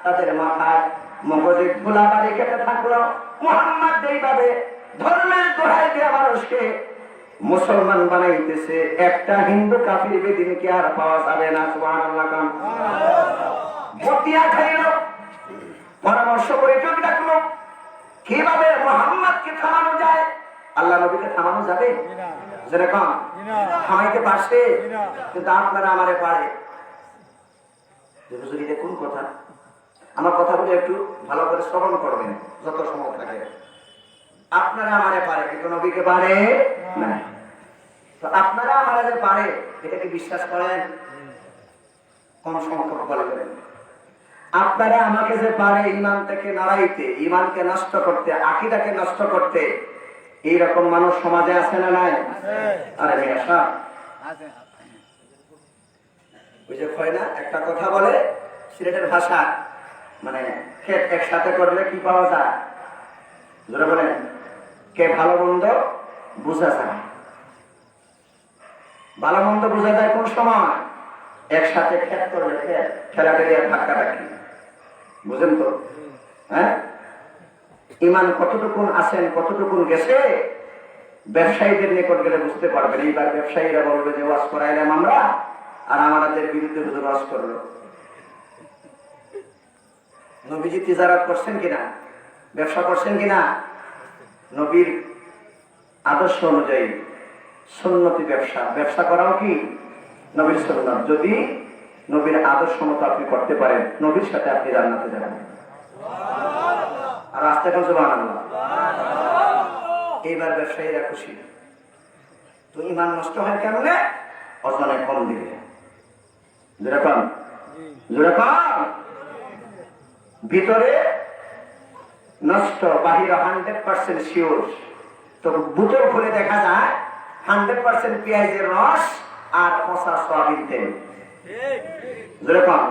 তাদের মাথায় মগজে ধুলাবালি খেতে থাকলো। মুহাম্মদ যেইভাবে ধর্মের দোহাই দিয়ে মানুষকে মুসলমান বানাইতেছে, একটা হিন্দু কাফির বেদিনকে আর পাওয়া যাবে না। সুবহানাল্লাহ। বতিয়া খাইল, পরামর্শ করে চোখ ডাকলো, কিভাবে মুহাম্মদকে থামানো যায়? আল্লাহ নবীকে থামানো যাবে? যেরকম থামাইতে পারছে, কিন্তু আপনারা আমারে পারে। কোন কথা? আমার কথাগুলো একটু ভালো করে শ্রবণ করবেন যত সময় থাকে। আপনারা আমারে পারে, কিন্তু নবীকে পারে না। তো আপনারা আমাদের পারে, এটা কি বিশ্বাস করেন? কোন সংখ্যক বলবেন? আপনারা আমাকে যে পারে ঈমান থেকে নাড়াইতে, ঈমানকে নষ্ট করতে, আকীদাকে নষ্ট করতে, এইরকম মানুষ সমাজে আছে না নাই? আরে মেশা ওই যে কয় না, একটা কথা বলে সিলেটের ভাষা, মানে ক্ষেত একসাথে করলে কি পাওয়া যায়? যারা বলেন কে ভালো মন্দ বোঝা যায়। ভালো মন্দ বোঝা যায় কোন সময়? একসাথে ক্ষেত করলে, খেলাটাকে ধাক্কা রাখি, বুঝেন তো? হ্যাঁ, ইমান কতটুকুন আছেন, কতটুকুন গেছে, ব্যবসায়ীদের নিকট গেলে বুঝতে পারবেন। এইবার ব্যবসায়ীরা বলবে যে ওয়াজ করাইলাম আমরা, আর আমাদের বিরুদ্ধে হুজুর ওয়াজ করলো। নবীজি তিজারত করছেন কিনা, ব্যবসা করছেন কিনা? নবীর আদর্শ অনুযায়ী সুন্নতি ব্যবসা, ব্যবসা করাও কি নবীর সুন্নাত। যদি নবীর আদর্শ মতো আপনি করতে পারেন, নবীর সাথে আপনি জান্নাতে যাবেন। আর আস্তে করে সুবহানাল্লাহ। এইবার ব্যবসায়ীরা খুশি। তো ঈমান নষ্ট হয় কেমনে? ওজনে কম দিলে। যেরকম ভিতরে নষ্ট, বাহিরে 100% শিওর। তো বোতল খুলে দেখা যায় 100% পেঁয়াজের রস আর পচা সয়াবিন তেল। যেরকম